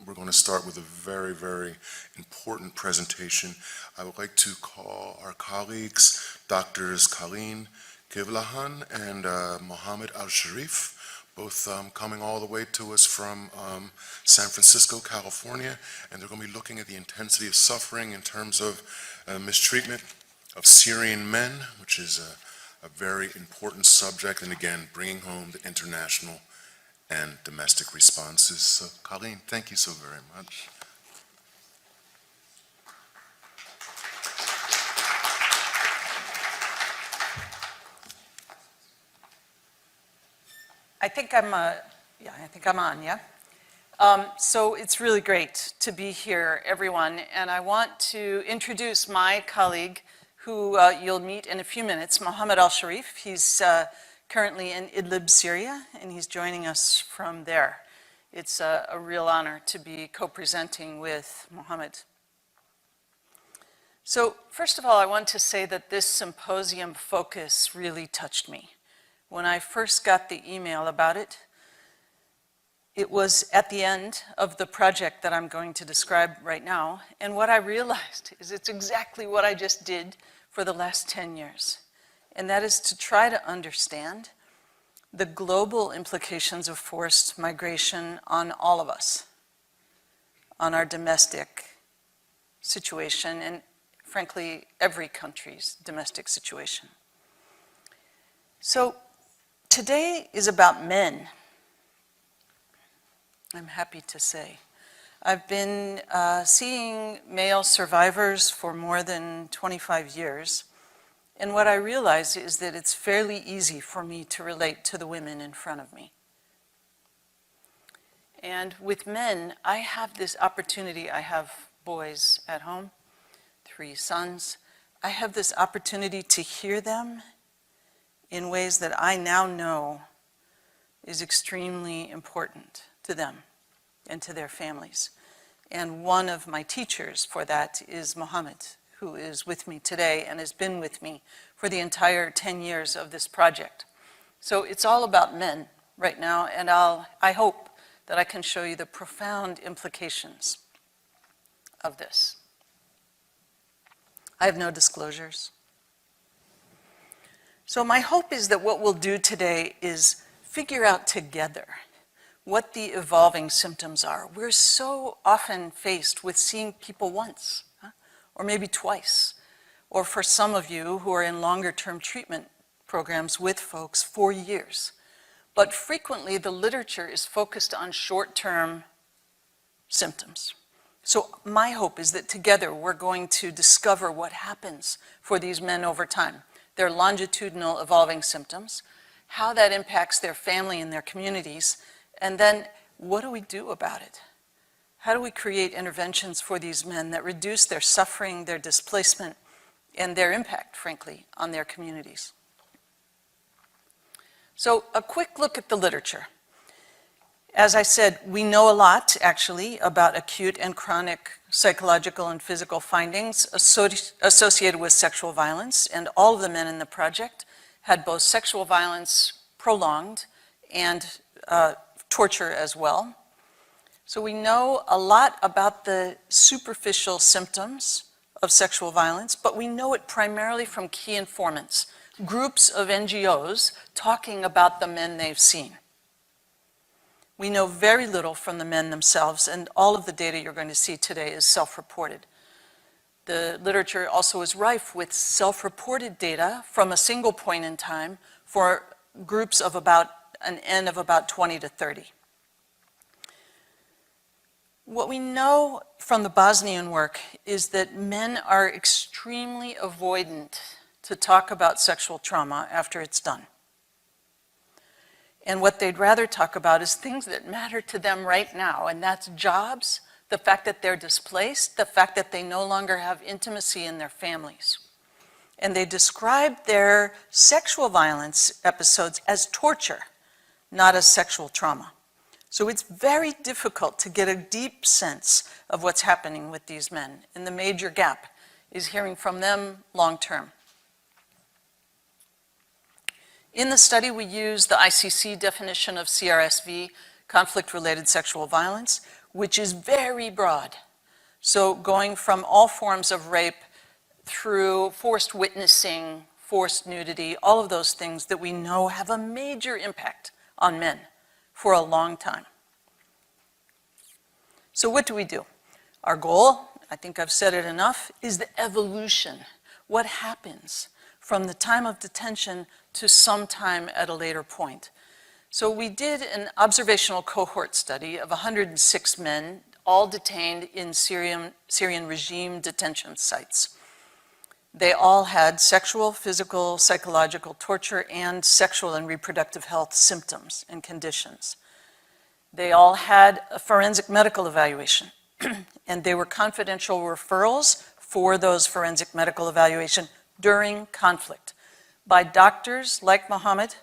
we're going to start with a very, very important presentation. I would like to call our colleagues, Drs. Coleen, Kivlahan, and Mohammad Sharif, both coming all the way to us from San Francisco, California, and they're going to be looking at the intensity of suffering in terms of mistreatment of Syrian men, which is a very important subject, and again, bringing home the international and domestic responses. So, Coleen, thank you so very much. I think I'm on, yeah? So it's really great to be here, everyone, and I want to introduce my colleague who you'll meet in a few minutes, Mohammad Sharif. He's currently in Idlib, Syria, and he's joining us from there. It's a real honor to be co-presenting with Mohammad. So first of all, I want to say that this symposium focus really touched me. When I first got the email about it, it was at the end of the project that I'm going to describe right now, and what I realized is it's exactly what I just did for the last 10 years. And that is to try to understand the global implications of forced migration on all of us, on our domestic situation, and frankly, every country's domestic situation. So today is about men, I'm happy to say. I've been seeing male survivors for more than 25 years. And what I realize is that it's fairly easy for me to relate to the women in front of me. And with men, I have this opportunity. I have boys at home, 3 sons. I have this opportunity to hear them in ways that I now know is extremely important to them and to their families. And one of my teachers for that is Mohammad, who is with me today and has been with me for the entire 10 years of this project. So it's all about men right now, and I hope that I can show you the profound implications of this. I have no disclosures. So my hope is that what we'll do today is figure out together what the evolving symptoms are. We're so often faced with seeing people once, or maybe twice, or for some of you who are in longer-term treatment programs with folks, 4 years. But frequently, the literature is focused on short-term symptoms. So my hope is that together we're going to discover what happens for these men over time, their longitudinal evolving symptoms, how that impacts their family and their communities, and then what do we do about it? How do we create interventions for these men that reduce their suffering, their displacement, and their impact, frankly, on their communities? So a quick look at the literature. As I said, we know a lot, actually, about acute and chronic psychological and physical findings associated with sexual violence, and all of the men in the project had both sexual violence prolonged and torture as well. So we know a lot about the superficial symptoms of sexual violence, but we know it primarily from key informants, groups of NGOs talking about the men they've seen. We know very little from the men themselves, and all of the data you're going to see today is self-reported. The literature also is rife with self-reported data from a single point in time for groups of about an N of about 20 to 30. What we know from the Bosnian work is that men are extremely avoidant to talk about sexual trauma after it's done. And what they'd rather talk about is things that matter to them right now, and that's jobs, the fact that they're displaced, the fact that they no longer have intimacy in their families. And they describe their sexual violence episodes as torture, not as sexual trauma. So it's very difficult to get a deep sense of what's happening with these men. And the major gap is hearing from them long term. In the study, we used the ICC definition of CRSV, conflict-related sexual violence. which is very broad. So going from all forms of rape through forced witnessing, forced nudity, all of those things that we know have a major impact on men for a long time. So what do we do? Our goal, I think I've said it enough, is the evolution. What happens from the time of detention to some time at a later point? So we did an observational cohort study of 106 men, all detained in Syrian regime detention sites. They all had sexual, physical, psychological torture, and sexual and reproductive health symptoms and conditions. They all had a forensic medical evaluation, and they were confidential referrals for those forensic medical evaluation during conflict by doctors like Mohammad,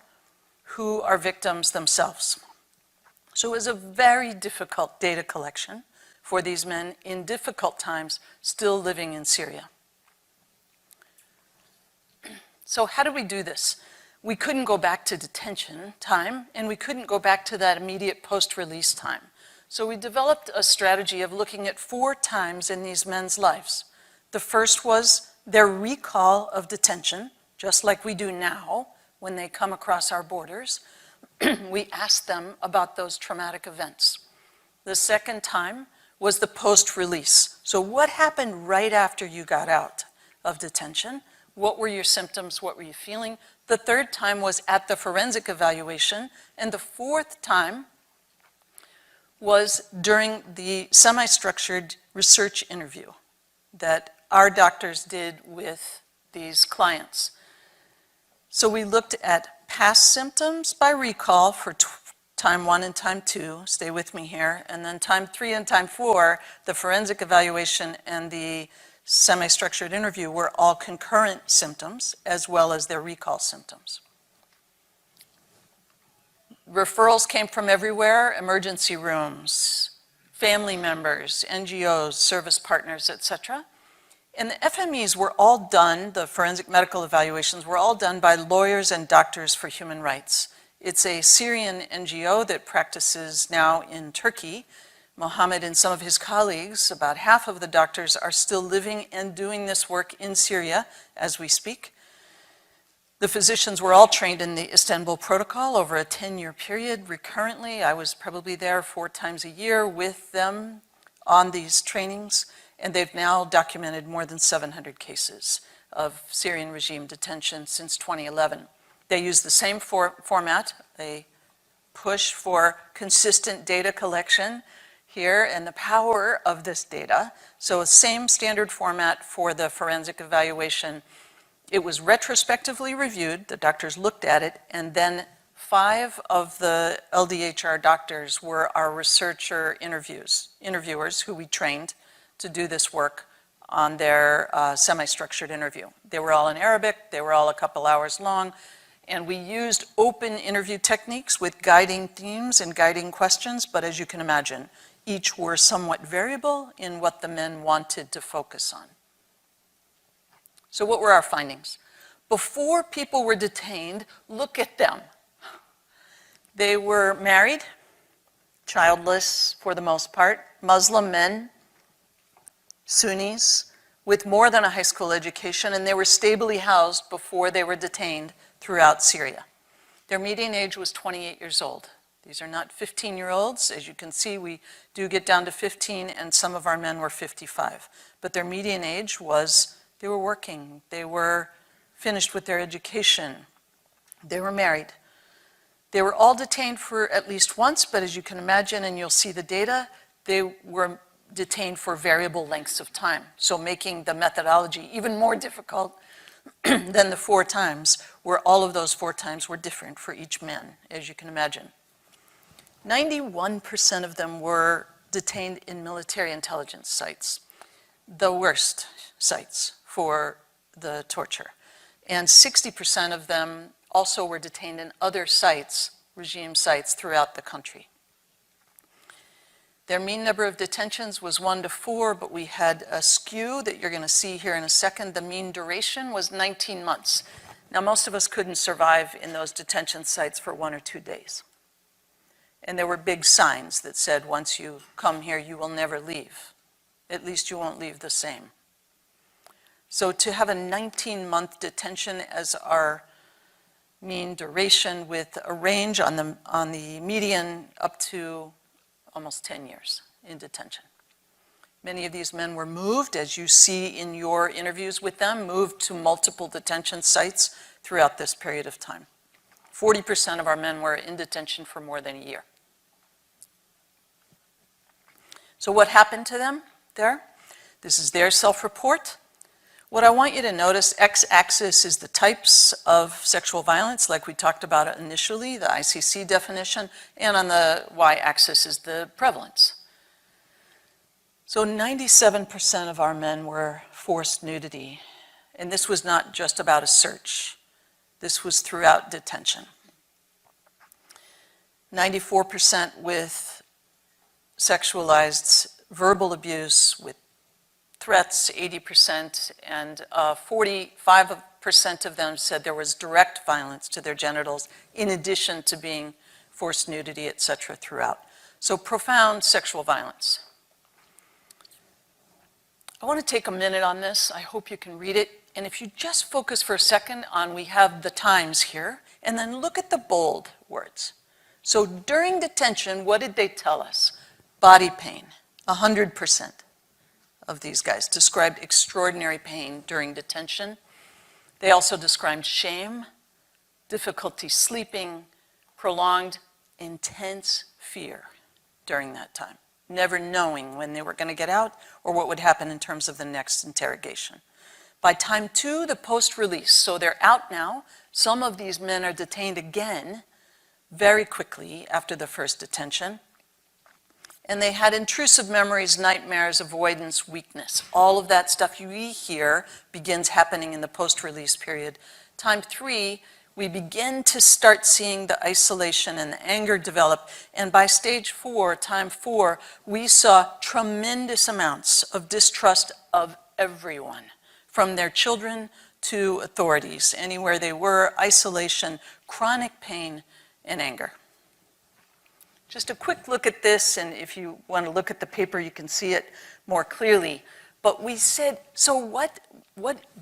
who are victims themselves. So it was a very difficult data collection for these men in difficult times, still living in Syria. So how did we do this? We couldn't go back to detention time, and we couldn't go back to that immediate post-release time. So we developed a strategy of looking at 4 times in these men's lives. The first was their recall of detention, just like we do now when they come across our borders. We asked them about those traumatic events. The second time was the post-release. So what happened right after you got out of detention? What were your symptoms? What were you feeling? The third time was at the forensic evaluation. And the fourth time was during the semi-structured research interview that our doctors did with these clients. So we looked at past symptoms by recall for time 1 and time 2, stay with me here, and then time 3 and time 4, the forensic evaluation and the semi-structured interview were all concurrent symptoms as well as their recall symptoms. Referrals came from everywhere: emergency rooms, family members, NGOs, service partners, etc. And the FMEs were all done, the forensic medical evaluations were all done by lawyers and doctors for human rights. It's a Syrian NGO that practices now in Turkey. Mohammad and some of his colleagues, about half of the doctors, are still living and doing this work in Syria as we speak. The physicians were all trained in the Istanbul Protocol over a 10-year period recurrently. I was probably there 4 times a year with them on these trainings, and they've now documented more than 700 cases of Syrian regime detention since 2011. They use the same format. They push for consistent data collection here and the power of this data. So same standard format for the forensic evaluation. It was retrospectively reviewed, the doctors looked at it, and then 5 of the LDHR doctors were our researcher interviewers who we trained to do this work on their semi-structured interview. They were all in Arabic, they were all a couple hours long, and we used open interview techniques with guiding themes and guiding questions, but as you can imagine, each were somewhat variable in what the men wanted to focus on. So what were our findings? Before people were detained, look at them. They were married, childless for the most part, Muslim men, Sunnis, with more than a high school education, and they were stably housed before they were detained throughout Syria. Their median age was 28 years old. These are not 15-year-olds. As you can see, we do get down to 15, and some of our men were 55. But their median age was, they were working, they were finished with their education, they were married. They were all detained for at least once, but as you can imagine, and you'll see the data, they were detained for variable lengths of time. So making the methodology even more difficult than the 4 times, where all of those 4 times were different for each man, as you can imagine. 91% of them were detained in military intelligence sites, the worst sites for the torture. And 60% of them also were detained in other sites, regime sites throughout the country. Their mean number of detentions was 1 to 4, but we had a skew that you're going to see here in a second. The mean duration was 19 months. Now, most of us couldn't survive in those detention sites for 1 or 2 days. And there were big signs that said, once you come here, you will never leave. At least you won't leave the same. So to have a 19-month detention as our mean duration with a range on the median up to almost 10 years in detention. Many of these men were moved, as you see in your interviews with them, moved to multiple detention sites throughout this period of time. 40% of our men were in detention for more than a year. So what happened to them there? This is their self-report. What I want you to notice, x-axis is the types of sexual violence, like we talked about initially, the ICC definition, and on the y-axis is the prevalence. So 97% of our men were forced nudity, and this was not just about a search. This was throughout detention. 94% with sexualized verbal abuse, with threats, 80%, and 45% of them said there was direct violence to their genitals in addition to being forced nudity, etc. throughout. So profound sexual violence. I want to take a minute on this. I hope you can read it. And if you just focus for a second on, we have the times here, and then look at the bold words. So during detention, what did they tell us? Body pain, 100% of these guys described extraordinary pain during detention. They also described shame, difficulty sleeping, prolonged, intense fear during that time, never knowing when they were going to get out or what would happen in terms of the next interrogation. By time 2, the post-release, so they're out now. Some of these men are detained again very quickly after the first detention. And they had intrusive memories, nightmares, avoidance, weakness. All of that stuff you hear begins happening in the post-release period. Time 3, we begin to start seeing the isolation and the anger develop. And by stage 4, time 4, we saw tremendous amounts of distrust of everyone, from their children to authorities. Anywhere they were, isolation, chronic pain, and anger. Just a quick look at this, and if you want to look at the paper, you can see it more clearly. But we said, so what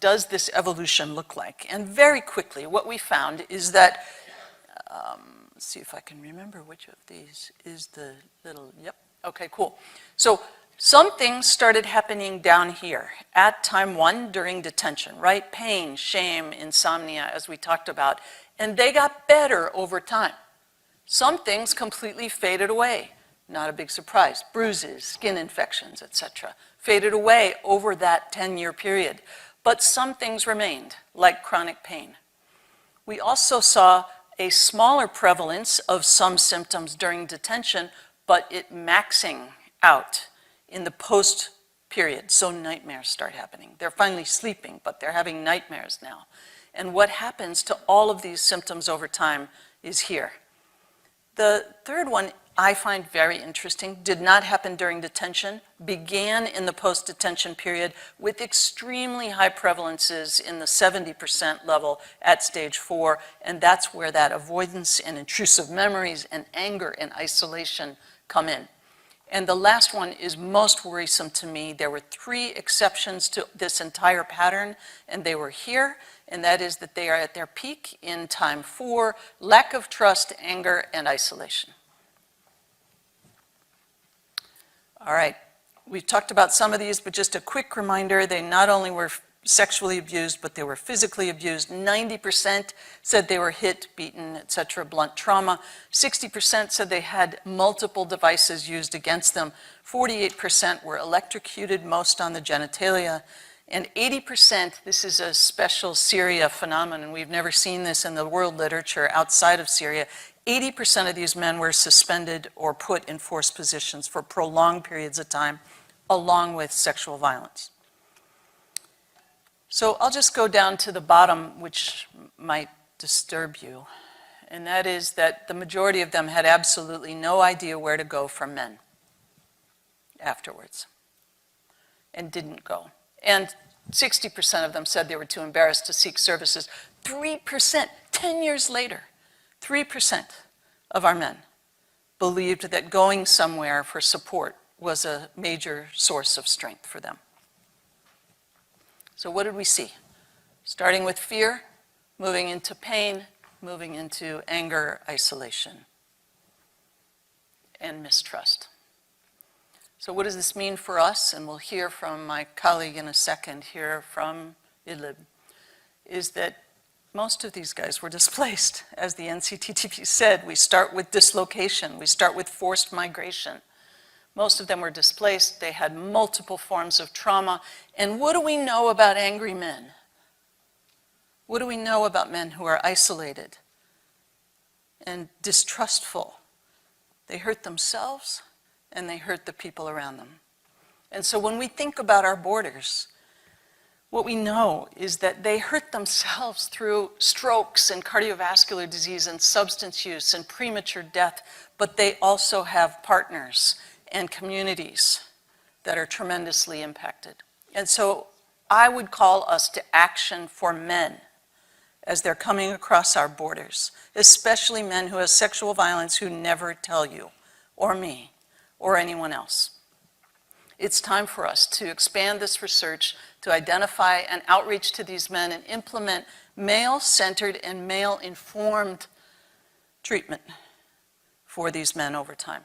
does this evolution look like? And very quickly, what we found is that, let's see if I can remember which of these is the little, yep, okay, cool. So some things started happening down here at time 1 during detention, right? Pain, shame, insomnia, as we talked about, and they got better over time. Some things completely faded away. Not a big surprise. Bruises, skin infections, etc. Faded away over that 10-year period. But some things remained, like chronic pain. We also saw a smaller prevalence of some symptoms during detention, but it maxing out in the post period. So nightmares start happening. They're finally sleeping, but they're having nightmares now. And what happens to all of these symptoms over time is here. The third one I find very interesting, did not happen during detention, began in the post-detention period with extremely high prevalences in the 70% level at stage 4, and that's where that avoidance and intrusive memories and anger and isolation come in. And the last one is most worrisome to me. There were 3 exceptions to this entire pattern, and they were here, and that is that they are at their peak in time 4, lack of trust, anger, and isolation. All right, we've talked about some of these, but just a quick reminder, they not only were sexually abused, but they were physically abused. 90% said they were hit, beaten, etc., blunt trauma. 60% said they had multiple devices used against them. 48% were electrocuted, most on the genitalia. And 80%, this is a special Syria phenomenon, we've never seen this in the world literature outside of Syria, 80% of these men were suspended or put in forced positions for prolonged periods of time, along with sexual violence. So I'll just go down to the bottom, which might disturb you, and that is that the majority of them had absolutely no idea where to go from men afterwards, and didn't go. And 60% of them said they were too embarrassed to seek services. 3%, 10 years later, 3% of our men believed that going somewhere for support was a major source of strength for them. So what did we see? Starting with fear, moving into pain, moving into anger, isolation, and mistrust. So what does this mean for us? And we'll hear from my colleague in a second here from Idlib, is that most of these guys were displaced. As the NCTTP said, we start with dislocation, we start with forced migration. Most of them were displaced, they had multiple forms of trauma. And what do we know about angry men? What do we know about men who are isolated and distrustful? They hurt themselves and they hurt the people around them. And so when we think about our borders, what we know is that they hurt themselves through strokes and cardiovascular disease and substance use and premature death, but they also have partners and communities that are tremendously impacted. And so I would call us to action for men as they're coming across our borders, especially men who have sexual violence who never tell you, or me, or anyone else. It's time for us to expand this research, to identify and outreach to these men and implement male-centered and male-informed treatment for these men over time.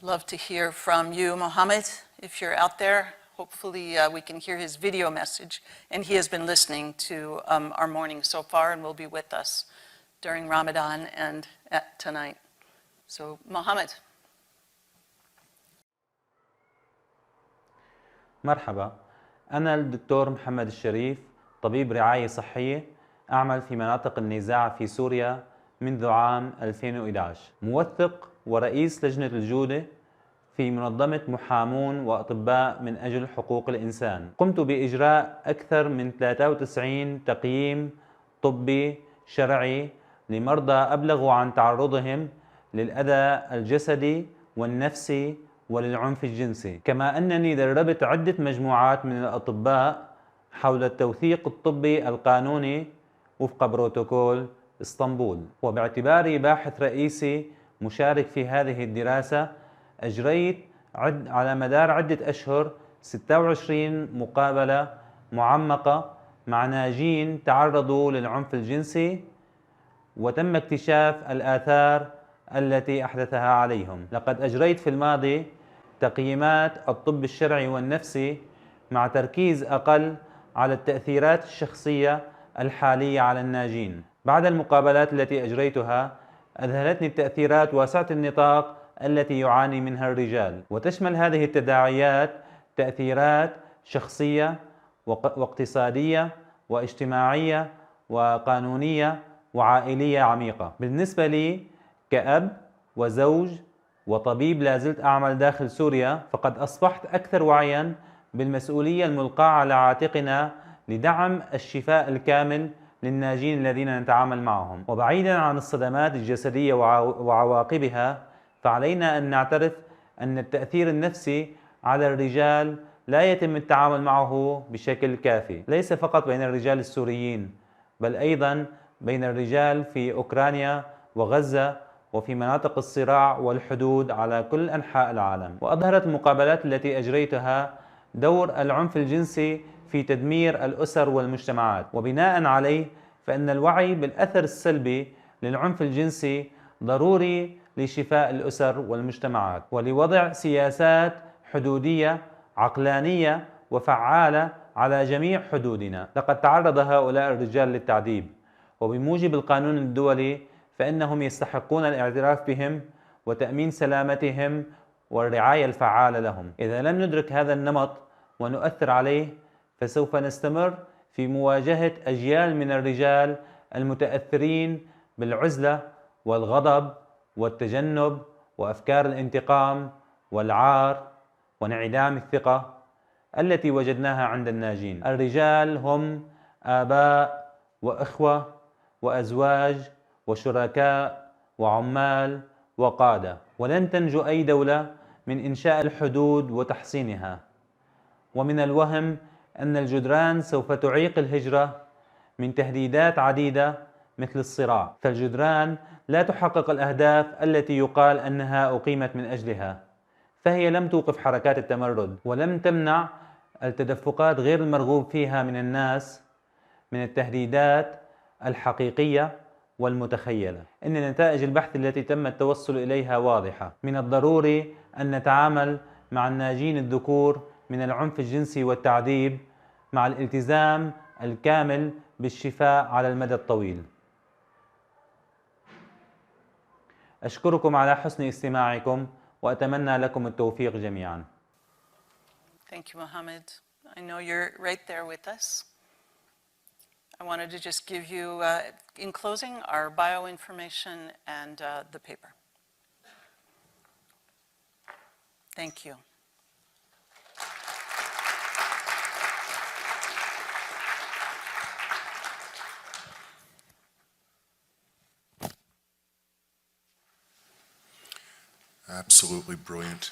Love to hear from you, Mohammad, if you're out there. Hopefully we can hear his video message, and he has been listening to our morning so far and will be with us during Ramadan and tonight. So, Mohammad. مرحبا، أنا الدكتور محمد الشريف، طبيب رعاية صحية، أعمل في مناطق النزاع في سوريا منذ عام 2011. موثق ورئيس لجنة الجودة في منظمة محامون وأطباء من أجل حقوق الإنسان. قمت بإجراء أكثر من 93 تقييم طبي شرعي لمرضى أبلغوا عن تعرضهم للأذى الجسدي والنفسي وللعنف الجنسي. كما أنني دربت عدة مجموعات من الأطباء حول التوثيق الطبي القانوني وفق بروتوكول اسطنبول. وباعتباري باحث رئيسي مشارك في هذه الدراسة، أجريت على مدار عدة أشهر 26 مقابلة معمقة مع ناجين تعرضوا للعنف الجنسي، وتم اكتشاف الآثار التي أحدثها عليهم. لقد أجريت في الماضي تقييمات الطب الشرعي والنفسي مع تركيز أقل على التأثيرات الشخصية الحالية على الناجين. بعد المقابلات التي أجريتها أذهلتني التأثيرات واسعة النطاق التي يعاني منها الرجال، وتشمل هذه التداعيات تأثيرات شخصية واقتصادية واجتماعية وقانونية وعائلية عميقة. بالنسبة لي كأب وزوج وطبيب لا زلت أعمل داخل سوريا، فقد أصبحت أكثر وعياً بالمسؤولية الملقاة على عاتقنا لدعم الشفاء الكامل للناجين الذين نتعامل معهم. وبعيداً عن الصدمات الجسدية وعواقبها، فعلينا أن نعترف أن التأثير النفسي على الرجال لا يتم التعامل معه بشكل كافي، ليس فقط بين الرجال السوريين، بل أيضاً بين الرجال في أوكرانيا وغزة وفي مناطق الصراع والحدود على كل أنحاء العالم. وأظهرت المقابلات التي أجريتها دور العنف الجنسي في تدمير الأسر والمجتمعات، وبناء عليه فإن الوعي بالأثر السلبي للعنف الجنسي ضروري لشفاء الأسر والمجتمعات ولوضع سياسات حدودية عقلانية وفعالة على جميع حدودنا. لقد تعرض هؤلاء الرجال للتعذيب، وبموجب القانون الدولي فإنهم يستحقون الاعتراف بهم وتأمين سلامتهم والرعاية الفعالة لهم. إذا لم ندرك هذا النمط ونؤثر عليه، فسوف نستمر في مواجهة أجيال من الرجال المتأثرين بالعزلة والغضب والتجنب وأفكار الانتقام والعار وانعدام الثقة التي وجدناها عند الناجين. الرجال هم آباء وإخوة وأزواج وشركاء وعمال وقادة، ولن تنجو أي دولة من إنشاء الحدود وتحصينها. ومن الوهم أن الجدران سوف تعيق الهجرة من تهديدات عديدة مثل الصراع، فالجدران لا تحقق الأهداف التي يقال أنها أقيمت من أجلها، فهي لم توقف حركات التمرد ولم تمنع التدفقات غير المرغوب فيها من الناس من التهديدات الحقيقية والمتخيلة. إن نتائج البحث التي تم التوصل إليها واضحة. من الضروري أن نتعامل مع الناجين الذكور من العنف الجنسي والتعذيب مع الالتزام الكامل بالشفاء على المدى الطويل. أشكركم على حسن استماعكم وأتمنى لكم التوفيق جميعا. Thank you, Mohammad. I know you're right there with us. I wanted to just give you, in closing, our bio information and the paper. Thank you. Absolutely brilliant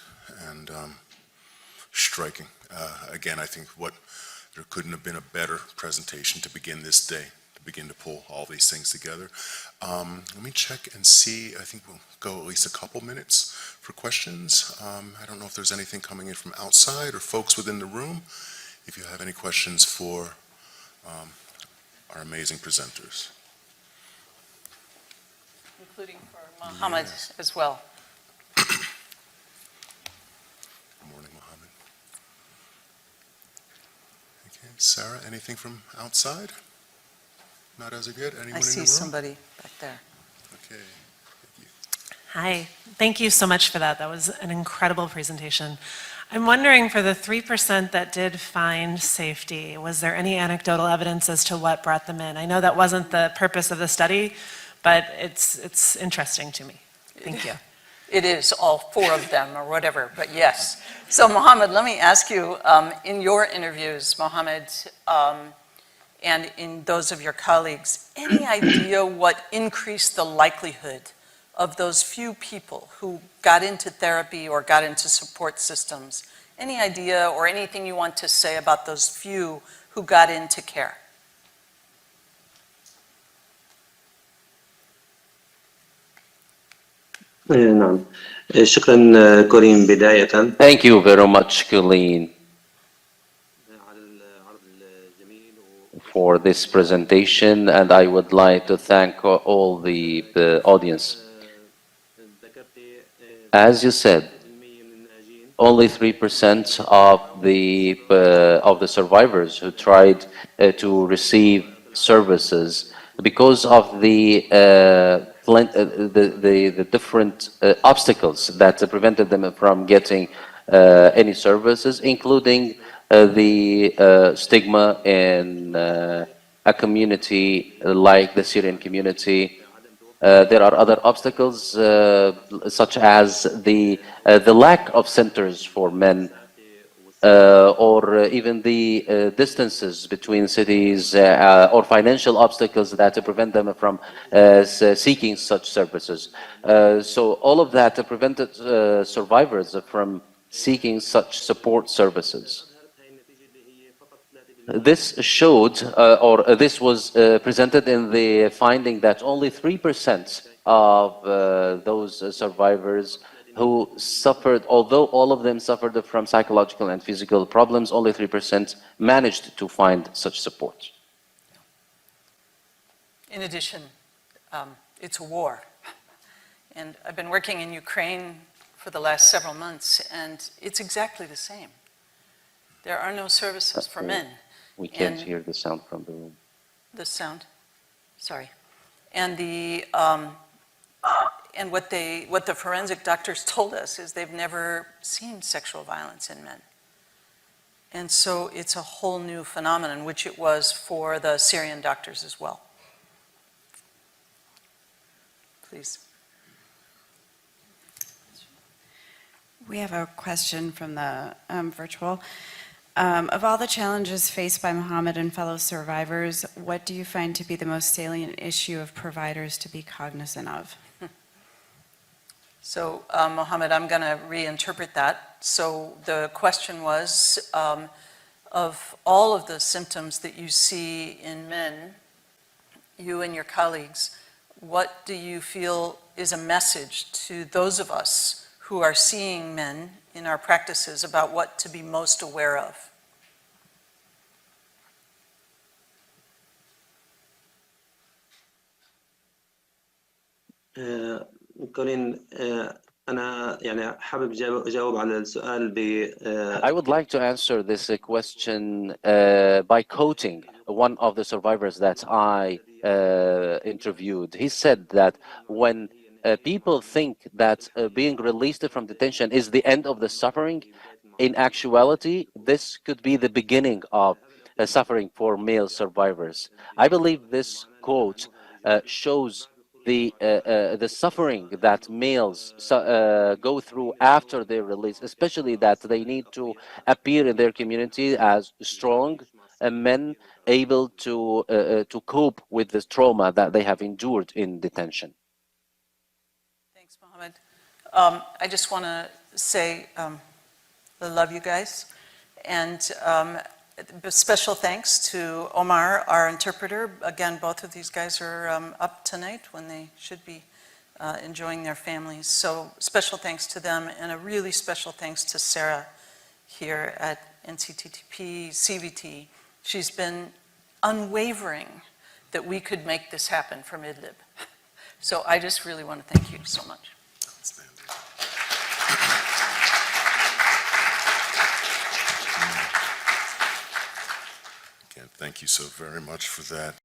and striking. Again, I think there couldn't have been a better presentation to begin this day, to begin to pull all these things together. Let me check and see. I think we'll go at least a couple minutes for questions. I don't know if there's anything coming in from outside or folks within the room. If you have any questions for our amazing presenters. Including for Mohammad as well. Good morning, Mohammad. Okay, Sarah, anything from outside? Not as of yet? Anyone in the room? I see somebody back there. Okay, thank you. Hi, thank you so much for that. That was an incredible presentation. I'm wondering, for the 3% that did find safety, was there any anecdotal evidence as to what brought them in? I know that wasn't the purpose of the study, but it's interesting to me. Thank you. It is all four of them or whatever, but yes. So Mohammad, let me ask you, in your interviews, Mohammad, and in those of your colleagues, any idea what increased the likelihood of those few people who got into therapy or got into support systems? Any idea or anything you want to say about those few who got into care? نعم شكرا كورين بداية Thank you very much, Coleen, على العرض الجميل for this presentation, and I would like to thank all the audience. ذكرت As you said, من الناجين only 3% of the survivors who tried to receive services because of the different obstacles that prevented them from getting any services, including the stigma in a community like the Syrian community. There are other obstacles, such as the lack of centers for men, or even the distances between cities, or financial obstacles that prevent them from seeking such services. So all of that prevented survivors from seeking such support services. This showed, this was presented in the finding that only 3% of those survivors who suffered, although all of them suffered from psychological and physical problems, only 3% managed to find such support. In addition, it's a war. And I've been working in Ukraine for the last several months, and it's exactly the same. There are no services for men. We can't And hear the sound from the room. the sound, sorry. And what the forensic doctors told us is they've never seen sexual violence in men. And so it's a whole new phenomenon, which it was for the Syrian doctors as well. Please. We have a question from the virtual. Of all the challenges faced by Mohammad and fellow survivors, what do you find to be the most salient issue of providers to be cognizant of? So, Mohammad, I'm going to reinterpret that. So the question was, of all of the symptoms that you see in men, you and your colleagues, what do you feel is a message to those of us who are seeing men in our practices about what to be most aware of? كولين أنا يعني حابب أجاوب على السؤال I would like to answer this question by quoting one of the survivors that I interviewed. He said that when people think that being released from detention is the end of the suffering, in actuality, this could be the beginning of suffering for male survivors. I believe this quote shows the suffering that males go through after their release, especially that they need to appear in their community as strong men able to cope with the trauma that they have endured in detention. Thanks, Mohammad. I just want to say I love you guys, and special thanks to Omar, our interpreter. Again, both of these guys are up tonight when they should be enjoying their families. So special thanks to them, and a really special thanks to Sarah here at NCTTP, CVT. She's been unwavering that we could make this happen from Idlib. So I just really want to thank you so much. Again, thank you so very much for that.